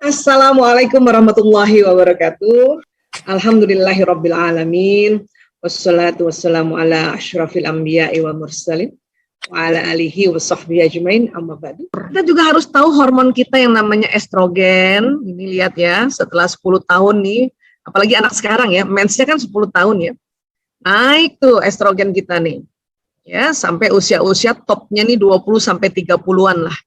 Assalamualaikum warahmatullahi wabarakatuh. Alhamdulillahirabbil alamin. Wassalatu wassalamu ala asyrafil anbiya'i wa mursalin wa ala alihi wa sahbihi ajmain, amma ba'du. Kita juga harus tahu hormon kita yang namanya estrogen. Ini lihat ya, setelah 10 tahun nih, apalagi anak sekarang ya, mensnya kan 10 tahun ya. Naik tuh estrogen kita nih. Ya, sampai usia-usia topnya nih 20 sampai 30-an lah.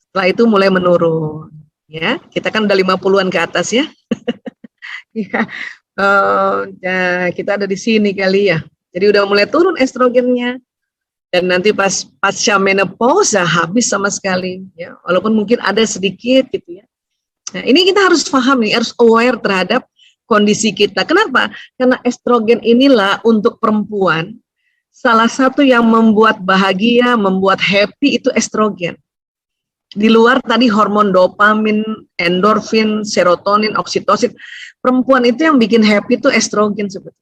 Setelah itu mulai menurun. Ya, kita kan udah 50-an ke atas ya. Ya, ya, kita ada di sini kali ya. Jadi udah mulai turun estrogennya. Dan nanti pas pasca menopause habis sama sekali ya. Walaupun mungkin ada sedikit gitu ya. Nah, ini kita harus paham nih, harus aware terhadap kondisi kita. Kenapa? Karena estrogen inilah untuk perempuan salah satu yang membuat bahagia, membuat happy itu estrogen. Di luar tadi hormon dopamin, endorfin, serotonin, oksitosin, perempuan itu yang bikin happy itu estrogen sebetulnya.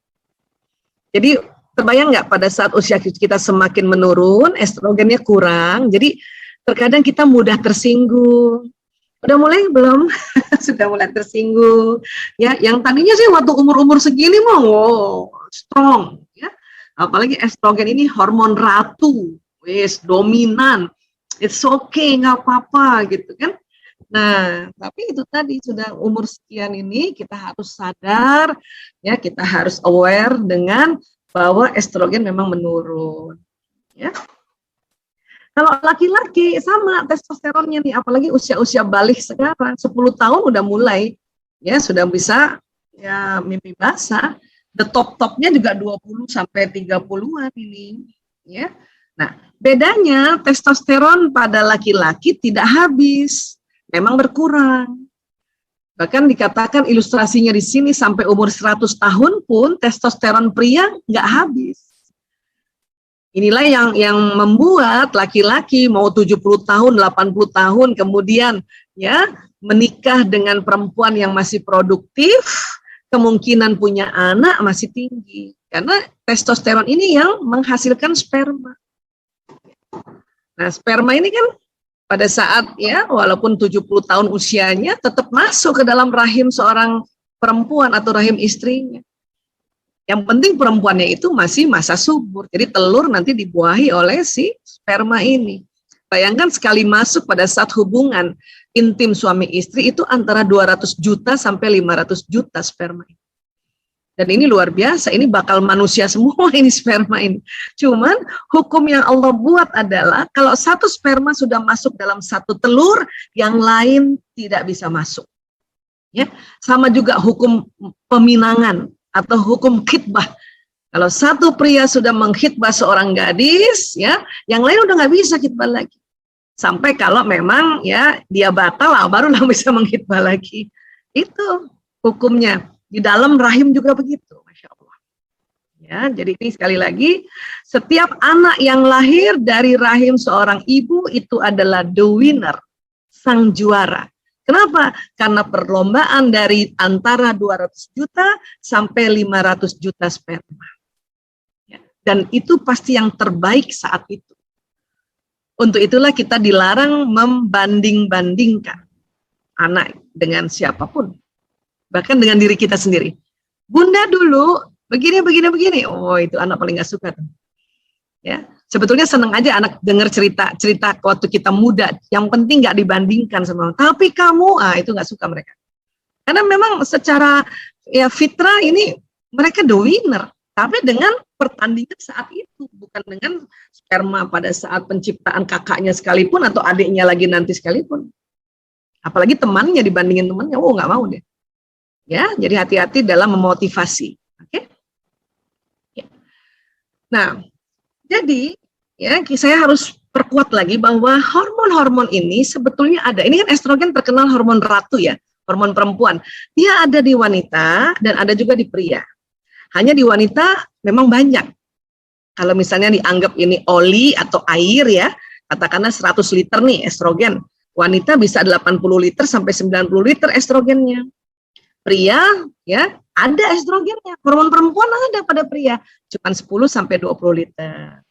Jadi terbayang nggak pada saat usia kita semakin menurun, estrogennya kurang, jadi terkadang kita mudah tersinggung. Udah mulai belum? Sudah mulai tersinggung. Ya, yang tadinya sih waktu umur-umur segini mau strong, ya. Apalagi estrogen ini hormon ratu, wis dominan. It's okay, nggak apa-apa gitu kan. Nah, tapi itu tadi sudah umur sekian ini kita harus sadar, ya kita harus aware dengan bahwa estrogen memang menurun. Ya. Kalau laki-laki sama testosteronnya nih, apalagi usia-usia balik sekarang, 10 tahun udah mulai, ya sudah bisa ya mimpi basah. The top-topnya juga 20 sampai 30-an ini, ya. Nah, bedanya testosteron pada laki-laki tidak habis, memang berkurang. Bahkan dikatakan ilustrasinya di sini sampai umur 100 tahun pun testosteron pria nggak habis. Inilah yang membuat laki-laki mau 70 tahun, 80 tahun kemudian ya menikah dengan perempuan yang masih produktif, kemungkinan punya anak masih tinggi. Karena testosteron ini yang menghasilkan sperma. Nah, sperma ini kan pada saat ya walaupun 70 tahun usianya tetap masuk ke dalam rahim seorang perempuan atau rahim istrinya. Yang penting perempuannya itu masih masa subur. Jadi telur nanti dibuahi oleh si sperma ini. Bayangkan sekali masuk pada saat hubungan intim suami istri itu antara 200 juta sampai 500 juta sperma. Dan ini luar biasa, ini bakal manusia semua ini sperma ini. Cuman hukum yang Allah buat adalah kalau satu sperma sudah masuk dalam satu telur, yang lain tidak bisa masuk. Ya, sama juga hukum peminangan atau hukum khitbah. Kalau satu pria sudah mengkhitbah seorang gadis, ya, yang lain udah nggak bisa khitbah lagi. Sampai kalau memang ya dia batal, barulah bisa mengkhitbah lagi. Itu hukumnya. Di dalam rahim juga begitu, Masya Allah. Ya, jadi ini sekali lagi, setiap anak yang lahir dari rahim seorang ibu itu adalah the winner, sang juara. Kenapa? Karena perlombaan dari antara 200 juta sampai 500 juta sperma. Ya, dan itu pasti yang terbaik saat itu. Untuk itulah kita dilarang membanding-bandingkan anak dengan siapapun. Bahkan dengan diri kita sendiri. Bunda dulu begini. Oh, itu anak paling gak suka tuh. Ya, sebetulnya seneng aja anak dengar cerita waktu kita muda. Yang penting gak dibandingkan sama orang. Tapi kamu, itu gak suka mereka. Karena memang secara ya fitrah ini mereka the winner. Tapi dengan pertandingan saat itu, bukan dengan sperma pada saat penciptaan kakaknya sekalipun atau adiknya lagi nanti sekalipun. Apalagi temannya dibandingin temannya, oh gak mau deh. Ya, jadi hati-hati dalam memotivasi. Oke? Ya. Nah, jadi ya saya harus perkuat lagi bahwa hormon-hormon ini sebetulnya ada. Ini kan estrogen terkenal hormon ratu ya, hormon perempuan. Dia ada di wanita dan ada juga di pria. Hanya di wanita memang banyak. Kalau misalnya dianggap ini oli atau air ya, katakanlah 100 liter nih estrogen. Wanita bisa 80 liter sampai 90 liter estrogennya. Pria ya ada estrogennya, hormon perempuan ada pada pria, cuma 10 sampai 20 liter.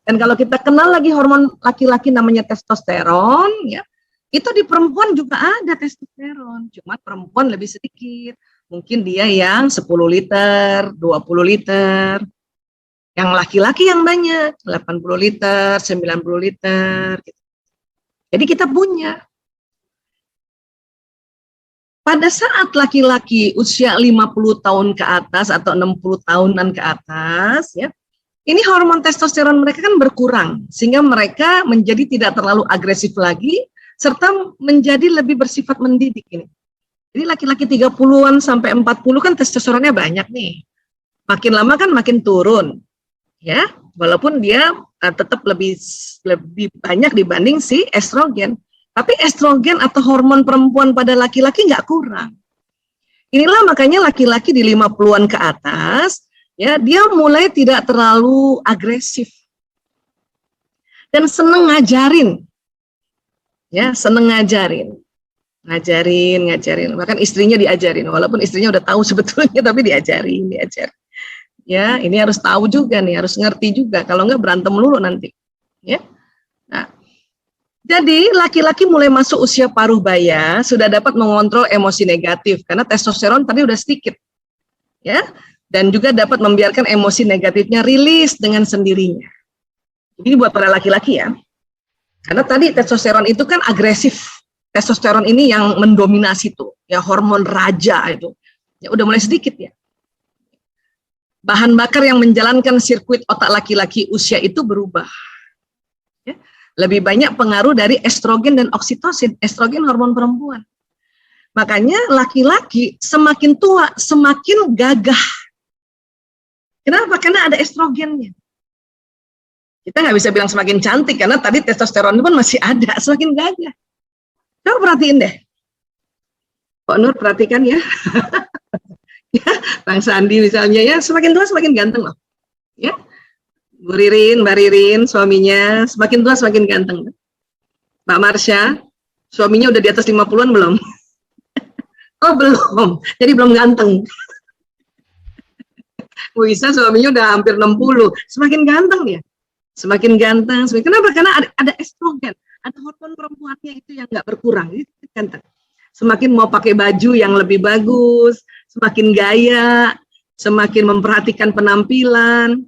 Dan kalau kita kenal lagi hormon laki-laki namanya testosteron, ya Itu di perempuan juga ada testosteron, cuma perempuan lebih sedikit. Mungkin dia yang 10 liter, 20 liter. Yang laki-laki yang banyak, 80 liter, 90 liter. Jadi kita punya. Pada saat laki-laki usia 50 tahun ke atas atau 60 tahunan ke atas, ya, ini hormon testosteron mereka kan berkurang, sehingga mereka menjadi tidak terlalu agresif lagi, serta menjadi lebih bersifat mendidik ini. Jadi laki-laki 30-an sampai 40 kan testosteronnya banyak nih. Makin lama kan makin turun. Ya, walaupun dia tetap lebih banyak dibanding si estrogen. Tapi estrogen atau hormon perempuan pada laki-laki nggak kurang. Inilah makanya laki-laki di 50-an ke atas, ya, dia mulai tidak terlalu agresif. Dan seneng ngajarin. Ya, seneng ngajarin. Ngajarin. Bahkan istrinya diajarin. Walaupun istrinya udah tahu sebetulnya, tapi diajarin. Ya, ini harus tahu juga nih, harus ngerti juga. Kalau nggak berantem dulu nanti. Ya. Nah, jadi laki-laki mulai masuk usia paruh baya sudah dapat mengontrol emosi negatif karena testosteron tadi udah sedikit, ya, dan juga dapat membiarkan emosi negatifnya rilis dengan sendirinya. Ini buat para laki-laki ya, karena tadi testosteron itu kan agresif. Testosteron ini yang mendominasi tuh, ya, hormon raja itu, ya udah mulai sedikit ya. Bahan bakar yang menjalankan sirkuit otak laki-laki usia itu berubah. Lebih banyak pengaruh dari estrogen dan oksitosin, estrogen hormon perempuan. Makanya laki-laki semakin tua semakin gagah. Kenapa? Karena ada estrogennya. Kita nggak bisa bilang semakin cantik karena tadi testosteron pun masih ada, semakin gagah. Coba perhatiin deh. Pak Nur perhatikan ya. Ya, Bang Sandi misalnya ya, semakin tua semakin ganteng loh. Ya. Bu Ririn, Mbak Ririn, suaminya semakin tua semakin ganteng. Mbak Marsha, suaminya udah di atas 50-an belum? Oh belum, jadi belum ganteng. Bu Isa suaminya udah hampir 60, semakin ganteng dia. Semakin ganteng, kenapa? Karena ada estrogen, ada hormon perempuannya itu yang nggak berkurang, itu ganteng. Semakin mau pakai baju yang lebih bagus, semakin gaya, semakin memperhatikan penampilan,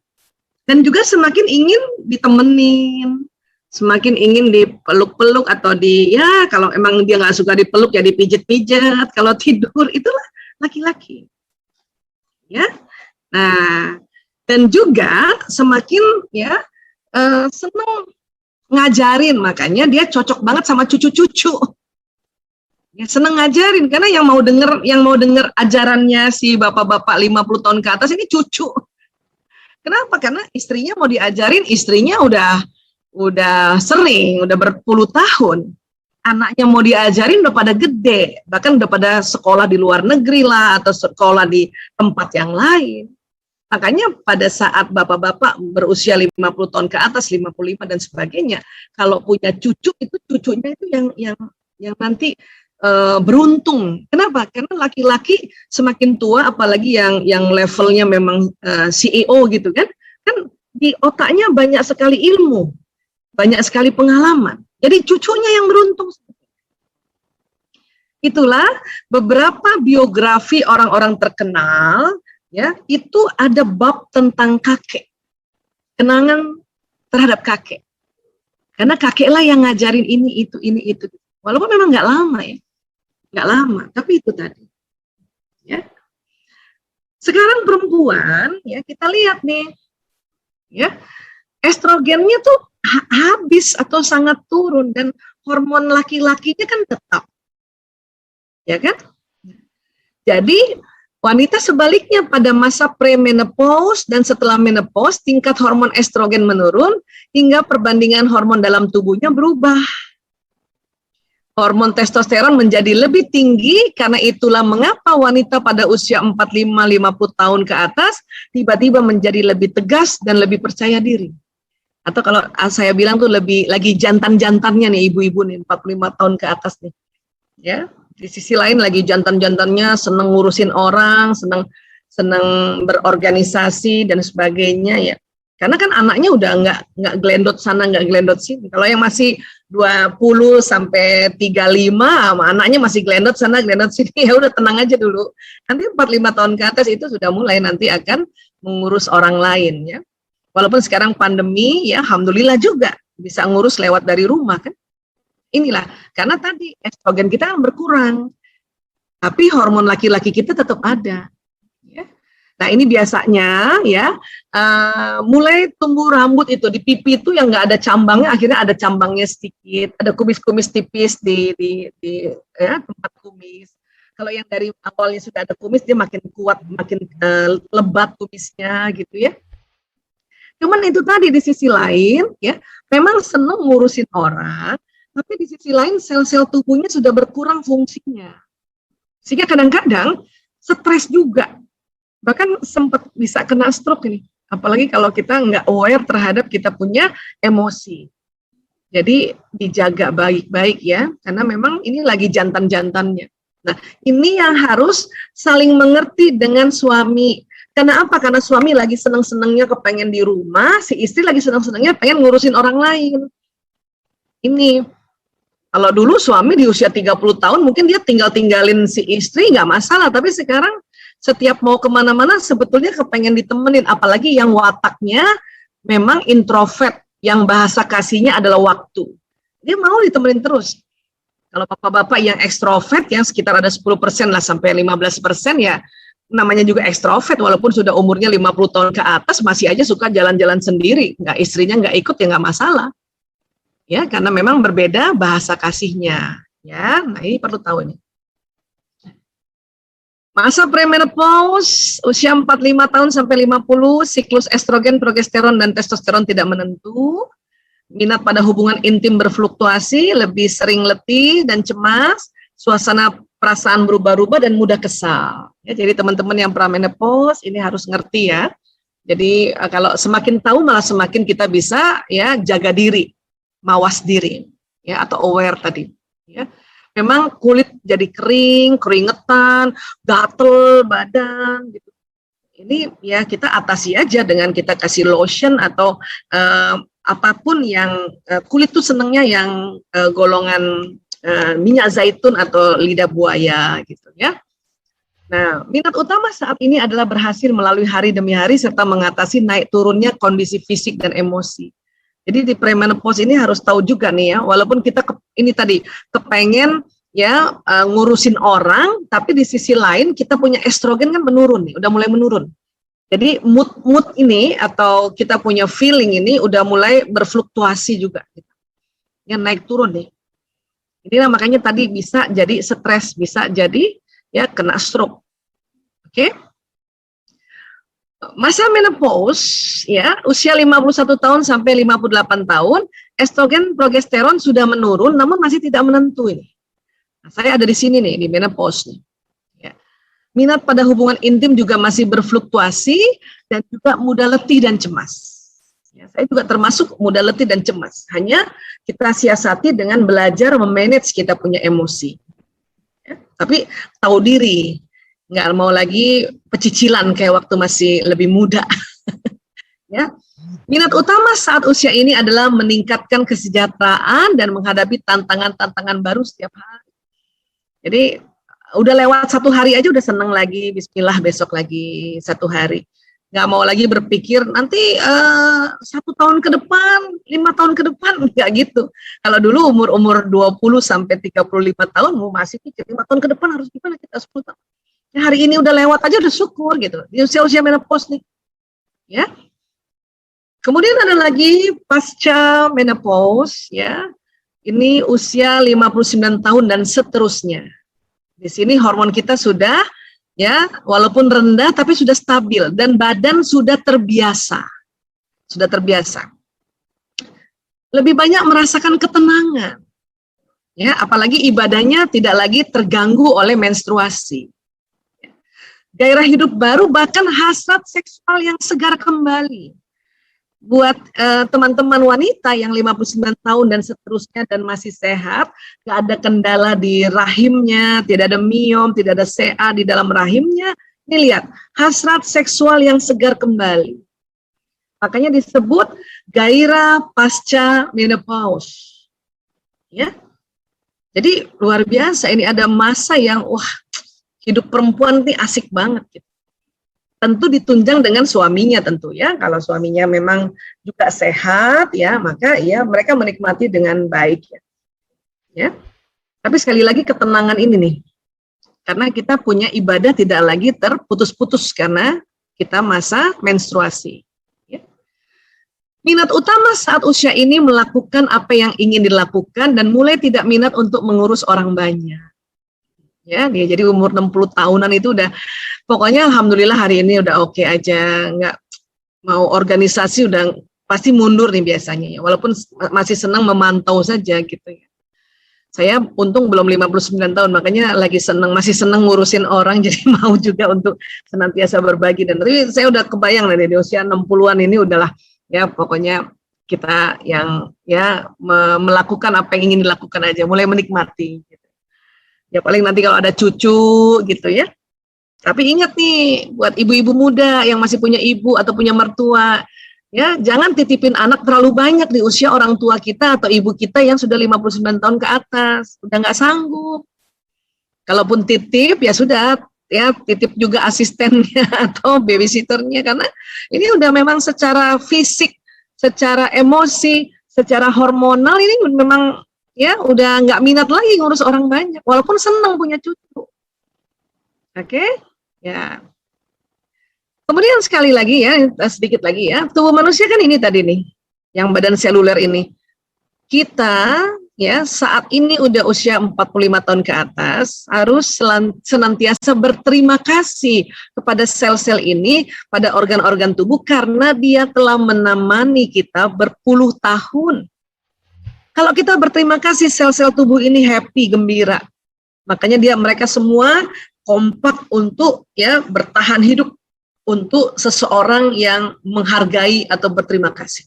dan juga semakin ingin ditemenin, semakin ingin dipeluk-peluk atau ya kalau emang dia nggak suka dipeluk ya dipijit-pijat, kalau tidur, itulah laki-laki. Ya, nah dan juga semakin ya seneng ngajarin, makanya dia cocok banget sama cucu-cucu. Ya, seneng ngajarin karena yang mau denger ajarannya si bapak-bapak 50 tahun ke atas ini cucu. Kenapa? Karena istrinya mau diajarin, istrinya udah sering, udah berpuluh tahun. Anaknya mau diajarin udah pada gede, bahkan udah pada sekolah di luar negeri lah, atau sekolah di tempat yang lain. Makanya pada saat bapak-bapak berusia 50 tahun ke atas, 55 dan sebagainya, kalau punya cucu, itu cucunya itu yang nanti beruntung. Kenapa? Karena laki-laki semakin tua, apalagi yang levelnya memang CEO gitu kan di otaknya banyak sekali ilmu, banyak sekali pengalaman. Jadi cucunya yang beruntung. Itulah beberapa biografi orang-orang terkenal, ya, itu ada bab tentang kakek, kenangan terhadap kakek. Karena kakeklah yang ngajarin ini itu. Walaupun memang nggak lama ya. Nggak lama, tapi itu tadi. Ya. Sekarang perempuan, ya kita lihat nih, ya estrogennya tuh habis atau sangat turun dan hormon laki-lakinya kan tetap, ya kan? Jadi wanita sebaliknya pada masa premenopause dan setelah menopause tingkat hormon estrogen menurun hingga perbandingan hormon dalam tubuhnya berubah. Hormon testosteron menjadi lebih tinggi, karena itulah mengapa wanita pada usia 45-50 tahun ke atas tiba-tiba menjadi lebih tegas dan lebih percaya diri. Atau kalau saya bilang tuh lebih lagi jantan-jantannya nih ibu-ibu nih 45 tahun ke atas nih. Ya, di sisi lain lagi jantan-jantannya seneng ngurusin orang, seneng berorganisasi dan sebagainya ya. Karena kan anaknya udah nggak gelendot sana, nggak gelendot sini. Kalau yang masih 20 sampai 35, anaknya masih gelendot sana, gelendot sini, ya udah tenang aja dulu. Nanti 45 tahun ke atas itu sudah mulai nanti akan mengurus orang lain ya. Walaupun sekarang pandemi ya, alhamdulillah juga bisa ngurus lewat dari rumah kan. Inilah karena tadi estrogen kita kan berkurang, tapi hormon laki-laki kita tetap ada. Nah ini biasanya ya mulai tumbuh rambut itu di pipi itu yang nggak ada cambangnya, akhirnya ada cambangnya sedikit, ada kumis-kumis tipis di ya, tempat kumis. Kalau yang dari awalnya sudah ada kumis, dia makin kuat, makin lebat kumisnya gitu ya. Cuman itu tadi di sisi lain ya, memang senang ngurusin orang, tapi di sisi lain sel-sel tubuhnya sudah berkurang fungsinya, sehingga kadang-kadang stres juga. Bahkan sempat bisa kena stroke ini, apalagi kalau kita nggak aware terhadap kita punya emosi. Jadi dijaga baik-baik ya, karena memang ini lagi jantan-jantannya. Nah ini yang harus saling mengerti dengan suami. Karena apa? Karena suami lagi seneng-senengnya kepengen di rumah, si istri lagi seneng-senengnya pengen ngurusin orang lain. Ini, kalau dulu suami di usia 30 tahun mungkin dia tinggalin si istri nggak masalah, tapi sekarang setiap mau kemana-mana sebetulnya kepengen ditemenin, apalagi yang wataknya memang introvert, yang bahasa kasihnya adalah waktu. Dia mau ditemenin terus. Kalau bapak-bapak yang ekstrovert, yang sekitar ada 10% lah sampai 15% ya, namanya juga ekstrovert, walaupun sudah umurnya 50 tahun ke atas, masih aja suka jalan-jalan sendiri, nggak istrinya nggak ikut ya nggak masalah. Ya, karena memang berbeda bahasa kasihnya. Ya, nah ini perlu tahu ini. Masa premenopause, usia 45 tahun sampai 50, siklus estrogen, progesteron, dan testosteron tidak menentu. Minat pada hubungan intim berfluktuasi, lebih sering letih dan cemas, suasana perasaan berubah-ubah dan mudah kesal. Ya, jadi teman-teman yang premenopause ini harus ngerti ya. Jadi kalau semakin tahu malah semakin kita bisa ya jaga diri, mawas diri, ya atau aware tadi. Ya. Memang kulit jadi kering, keringetan, gatel badan gitu. Ini ya kita atasi aja dengan kita kasih lotion atau apapun yang kulit tuh senengnya yang golongan minyak zaitun atau lidah buaya gitu ya. Nah, minat utama saat ini adalah berhasil melalui hari demi hari serta mengatasi naik turunnya kondisi fisik dan emosi. Jadi di premenopause ini harus tahu juga nih ya, walaupun kita ini tadi kepengen ya ngurusin orang, tapi di sisi lain kita punya estrogen kan menurun nih, udah mulai menurun. Jadi mood ini atau kita punya feeling ini udah mulai berfluktuasi juga, ya naik turun nih. Inilah makanya tadi bisa jadi stres, bisa jadi ya kena stroke. Oke? Masa menopause ya usia 51 tahun sampai 58 tahun, estrogen progesteron sudah menurun namun masih tidak menentu ini. Nah, saya ada di sini nih di menopause nih. Ya. Minat pada hubungan intim juga masih berfluktuasi dan juga mudah letih dan cemas. Ya, saya juga termasuk mudah letih dan cemas. Hanya kita siasati dengan belajar memanage kita punya emosi. Ya, tapi tahu diri. Nggak mau lagi pecicilan kayak waktu masih lebih muda. Ya. Minat utama saat usia ini adalah meningkatkan kesejahteraan dan menghadapi tantangan-tantangan baru setiap hari. Jadi udah lewat satu hari aja udah seneng lagi, bismillah besok lagi satu hari. Nggak mau lagi berpikir nanti 1 tahun ke depan, 5 tahun ke depan, nggak gitu. Kalau dulu umur 20 sampai 35 tahun masih pikir 5 tahun ke depan harus gimana, kita 10 tahun. Ya, hari ini udah lewat aja udah syukur gitu. Di usia-usia menopause nih. Ya. Kemudian ada lagi pasca menopause ya. Ini usia 59 tahun dan seterusnya. Di sini hormon kita sudah ya, walaupun rendah tapi sudah stabil dan badan sudah terbiasa. Sudah terbiasa. Lebih banyak merasakan ketenangan. Ya, apalagi ibadahnya tidak lagi terganggu oleh menstruasi. Gairah hidup baru, bahkan hasrat seksual yang segar kembali. Buat teman-teman wanita yang 59 tahun dan seterusnya dan masih sehat, gak ada kendala di rahimnya, tidak ada miom, tidak ada CA di dalam rahimnya, ini lihat, hasrat seksual yang segar kembali. Makanya disebut gairah pasca menopause. Ya. Jadi luar biasa, ini ada masa yang wah, hidup perempuan ini asik banget gitu. Tentu ditunjang dengan suaminya tentu ya. Kalau suaminya memang juga sehat ya, maka ya mereka menikmati dengan baik ya. Ya. Tapi sekali lagi ketenangan ini nih. Karena kita punya ibadah tidak lagi terputus-putus karena kita masa menstruasi. Ya. Minat utama saat usia ini melakukan apa yang ingin dilakukan dan mulai tidak minat untuk mengurus orang banyak. Ya, dia jadi umur 60 tahunan itu udah pokoknya alhamdulillah hari ini udah oke aja, nggak mau organisasi udah pasti mundur nih biasanya ya, walaupun masih senang memantau saja gitu ya. Saya untung belum 59 tahun, makanya lagi senang, masih senang ngurusin orang, jadi mau juga untuk senantiasa berbagi. Dan tapi saya udah kebayang nih di usia 60-an ini udahlah ya, pokoknya kita yang ya melakukan apa yang ingin dilakukan aja, mulai menikmati gitu. Ya paling nanti kalau ada cucu gitu ya. Tapi ingat nih, buat ibu-ibu muda yang masih punya ibu atau punya mertua, ya jangan titipin anak terlalu banyak di usia orang tua kita atau ibu kita yang sudah 59 tahun ke atas, udah nggak sanggup. Kalaupun titip ya sudah, ya titip juga asistennya atau babysitternya, karena ini udah memang secara fisik, secara emosi, secara hormonal ini memang ya udah nggak minat lagi ngurus orang banyak, walaupun senang punya cucu. Oke, ya. Kemudian sekali lagi ya, sedikit lagi ya, tubuh manusia kan ini tadi nih, yang badan seluler ini. Kita ya saat ini udah usia 45 tahun ke atas, harus senantiasa berterima kasih kepada sel-sel ini, pada organ-organ tubuh, karena dia telah menemani kita berpuluh tahun. Kalau kita berterima kasih, sel-sel tubuh ini happy, gembira. Makanya mereka semua kompak untuk ya bertahan hidup untuk seseorang yang menghargai atau berterima kasih.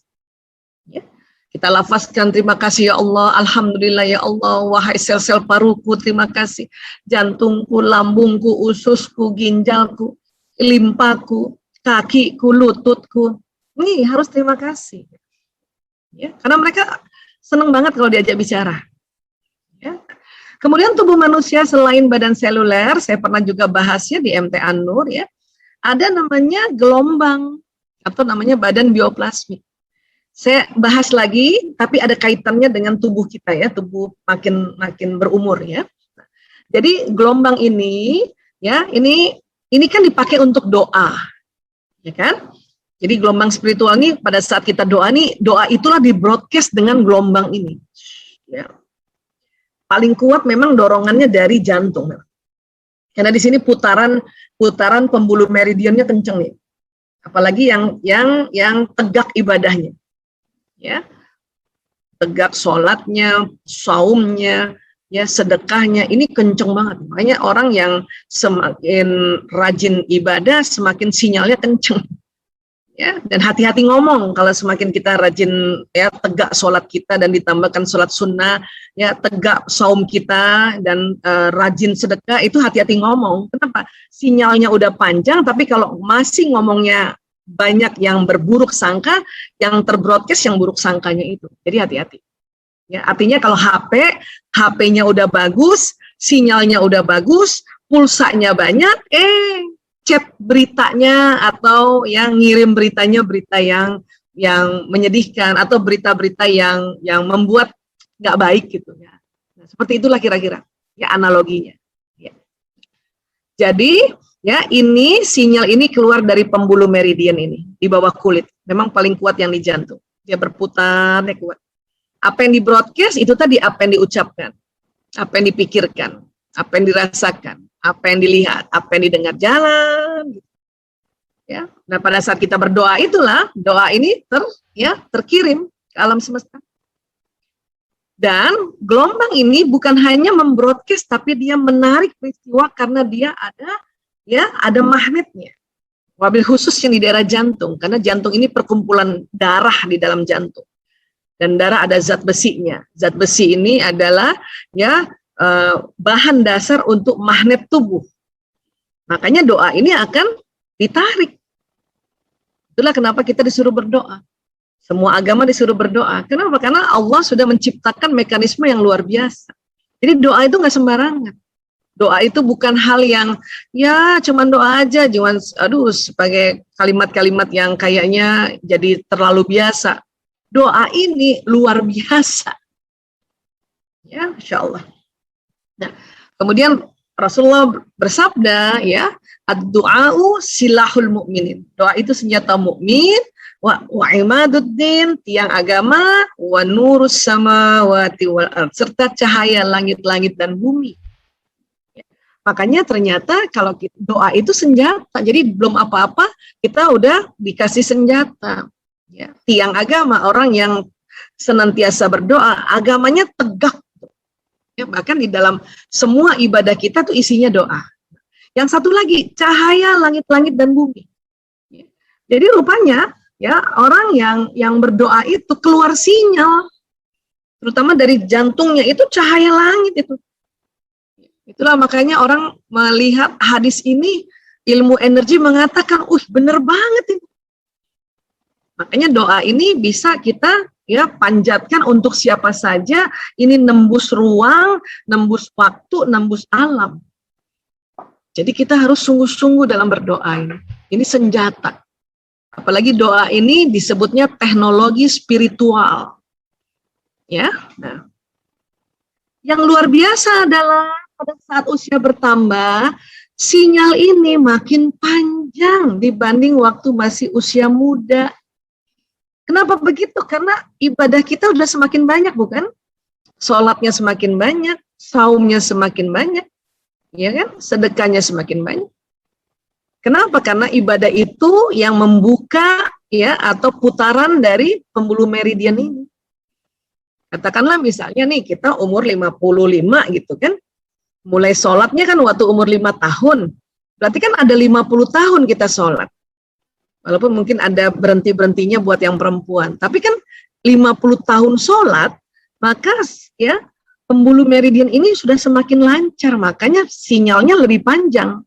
Ya. Kita lafazkan terima kasih ya Allah, alhamdulillah ya Allah, wahai sel-sel paruku terima kasih, jantungku, lambungku, ususku, ginjalku, limpaku, kakiku, lututku. Ini harus terima kasih. Ya, karena mereka senang banget kalau diajak bicara. Ya. Kemudian tubuh manusia selain badan seluler, saya pernah juga bahasnya di MT An-Nur ya, ada namanya gelombang atau namanya badan bioplasmik. Saya bahas lagi, tapi ada kaitannya dengan tubuh kita ya, tubuh makin berumur ya. Jadi gelombang ini ya, ini kan dipakai untuk doa, ya kan? Jadi gelombang spiritual ini pada saat kita doa nih, doa itulah di broadcast dengan gelombang ini. Ya. Paling kuat memang dorongannya dari jantung. Karena di sini putaran pembuluh meridiannya kenceng nih. Apalagi yang tegak ibadahnya. Ya. Tegak sholatnya, saumnya, ya sedekahnya, ini kenceng banget. Makanya orang yang semakin rajin ibadah, semakin sinyalnya kenceng. Ya, dan hati-hati ngomong kalau semakin kita rajin ya tegak sholat kita dan ditambahkan sholat sunnah, ya tegak saum kita dan rajin sedekah, itu hati-hati ngomong. Kenapa? Sinyalnya udah panjang, tapi kalau masih ngomongnya banyak yang berburuk sangka, yang terbroadcast yang buruk sangkanya itu. Jadi hati-hati. Ya, artinya kalau HP-nya udah bagus, sinyalnya udah bagus, pulsanya banyak, chat beritanya atau yang ngirim beritanya berita yang menyedihkan atau berita-berita yang membuat nggak baik gitu ya. Nah, seperti itulah kira-kira ya analoginya. Ya. Jadi ya ini sinyal ini keluar dari pembuluh meridian ini di bawah kulit. Memang paling kuat yang di jantung. Dia berputar, dia kuat. Apa yang di broadcast itu tadi apa yang diucapkan, apa yang dipikirkan, apa yang dirasakan, apa yang dilihat, apa yang didengar, jalan. Ya, nah pada saat kita berdoa itulah doa ini terkirim ke alam semesta. Dan gelombang ini bukan hanya membroadcast, tapi dia menarik peristiwa karena dia ada magnetnya. Wabil khusus yang di daerah jantung, karena jantung ini perkumpulan darah di dalam jantung. Dan darah ada zat besinya. Zat besi ini adalah bahan dasar untuk magnet tubuh. Makanya doa ini akan ditarik. Itulah kenapa kita disuruh berdoa. Semua agama disuruh berdoa. Kenapa? Karena Allah sudah menciptakan mekanisme yang luar biasa. Jadi doa itu nggak sembarangan. Doa itu bukan hal yang ya cuman doa aja, cuman sebagai kalimat-kalimat yang kayaknya jadi terlalu biasa. Doa ini luar biasa. Ya, Insya Allah. Nah, kemudian Rasulullah bersabda, ya, ad-du'a'u silahul mu'minin. Doa itu senjata mukmin, wa imaduddin, tiang agama, wa nurus samawati wal ardh, serta cahaya langit-langit dan bumi. Ya. Makanya ternyata kalau doa itu senjata. Jadi belum apa-apa kita udah dikasih senjata. Ya. Tiang agama, orang yang senantiasa berdoa, agamanya tegak. Ya, bahkan di dalam semua ibadah kita tuh isinya doa. Yang satu lagi, cahaya langit-langit dan bumi. Ya. Jadi rupanya ya orang yang berdoa itu keluar sinyal, terutama dari jantungnya itu cahaya langit itu. Itulah makanya orang melihat hadis ini, ilmu energi mengatakan, bener banget itu. Makanya doa ini bisa kita ya panjatkan untuk siapa saja, ini nembus ruang, nembus waktu, nembus alam. Jadi kita harus sungguh-sungguh dalam berdoa ini. Ini senjata. Apalagi doa ini disebutnya teknologi spiritual. Ya. Nah. Yang luar biasa adalah pada saat usia bertambah, sinyal ini makin panjang dibanding waktu masih usia muda. Kenapa begitu? Karena ibadah kita udah semakin banyak, bukan? Sholatnya semakin banyak, saumnya semakin banyak, ya kan? Sedekahnya semakin banyak. Kenapa? Karena ibadah itu yang membuka ya atau putaran dari pembuluh meridian ini. Katakanlah misalnya nih kita umur 55 gitu kan. Mulai sholatnya kan waktu umur 5 tahun. Berarti kan ada 50 tahun kita sholat. Walaupun mungkin ada berhenti-berhentinya buat yang perempuan. Tapi kan 50 tahun sholat, maka ya pembuluh meridian ini sudah semakin lancar. Makanya sinyalnya lebih panjang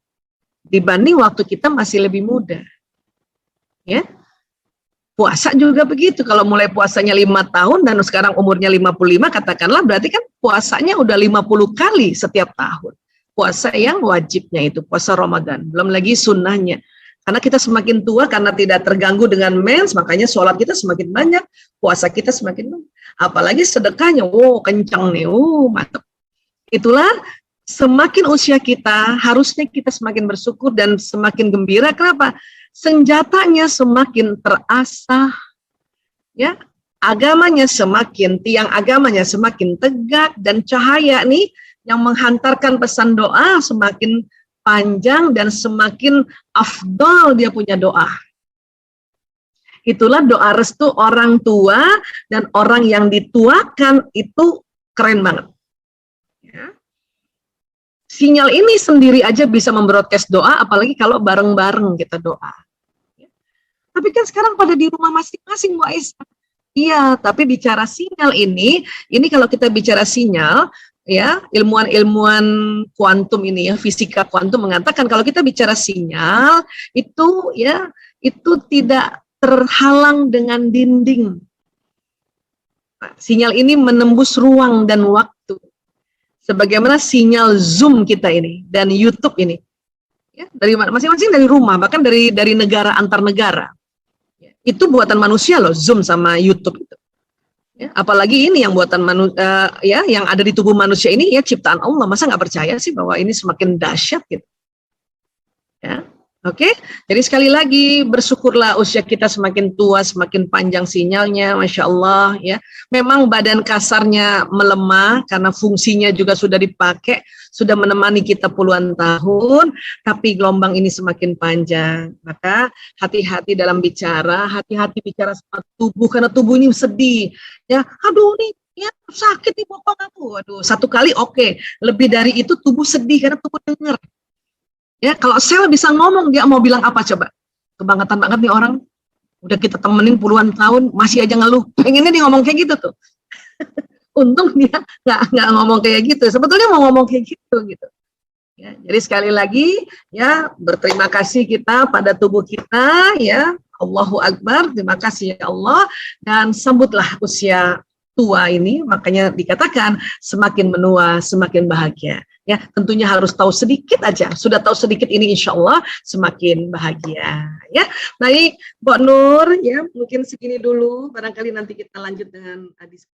dibanding waktu kita masih lebih muda. Ya. Puasa juga begitu. Kalau mulai puasanya 5 tahun dan sekarang umurnya 55, katakanlah berarti kan puasanya udah 50 kali setiap tahun. Puasa yang wajibnya itu, puasa Ramadan. Belum lagi sunnahnya. Karena kita semakin tua, karena tidak terganggu dengan mens, makanya sholat kita semakin banyak, puasa kita semakin banyak. Apalagi sedekahnya, kencang nih, mantap. Itulah semakin usia kita, harusnya kita semakin bersyukur dan semakin gembira. Kenapa? Senjatanya semakin terasah, ya, agamanya semakin, tiang agamanya semakin tegak, dan cahaya nih yang menghantarkan pesan doa semakin panjang dan semakin afdal dia punya doa. Itulah doa restu orang tua dan orang yang dituakan itu keren banget. Ya. Sinyal ini sendiri aja bisa membroadcast doa, apalagi kalau bareng-bareng kita doa. Ya. Tapi kan sekarang pada di rumah masing-masing, Bu Aisyah. Iya, tapi bicara sinyal ini kalau kita bicara sinyal, ya, ilmuwan-ilmuwan kuantum ini ya, fisika kuantum mengatakan kalau kita bicara sinyal itu ya, itu tidak terhalang dengan dinding. Nah, sinyal ini menembus ruang dan waktu. Sebagaimana sinyal Zoom kita ini dan YouTube ini. Ya, dari masing-masing dari rumah, bahkan dari negara antar negara. Ya, itu buatan manusia loh, Zoom sama YouTube itu. Ya, apalagi ini yang buatan manusia, ya, yang ada di tubuh manusia ini ya ciptaan Allah. Masa nggak percaya sih bahwa ini semakin dahsyat gitu? Ya, oke. Jadi sekali lagi bersyukurlah usia kita semakin tua, semakin panjang sinyalnya, masya Allah. Ya, memang badan kasarnya melemah karena fungsinya juga sudah dipakai, sudah menemani kita puluhan tahun, tapi gelombang ini semakin panjang. Maka hati-hati dalam bicara, hati-hati bicara sama tubuh, karena tubuh ini sedih. Ya, aduh nih, ya sakit nih bokong aku. Aduh, satu kali oke. Lebih dari itu tubuh sedih karena tubuh dengar. Ya, kalau sel bisa ngomong, dia mau bilang apa coba? Kebangetan banget nih orang. Udah kita temenin puluhan tahun, masih aja ngeluh. Pengennya dia ngomong kayak gitu tuh. Untung dia nggak ngomong kayak gitu. Sebetulnya mau ngomong kayak gitu. Ya, jadi sekali lagi ya berterima kasih kita pada tubuh kita ya. Allahu Akbar, terima kasih ya Allah, dan sambutlah usia tua ini, makanya dikatakan semakin menua semakin bahagia. Ya, tentunya harus tahu sedikit aja. Sudah tahu sedikit ini, insya Allah semakin bahagia. Ya, baik, Mbak Nur. Ya, mungkin segini dulu. Barangkali nanti kita lanjut dengan diskusi.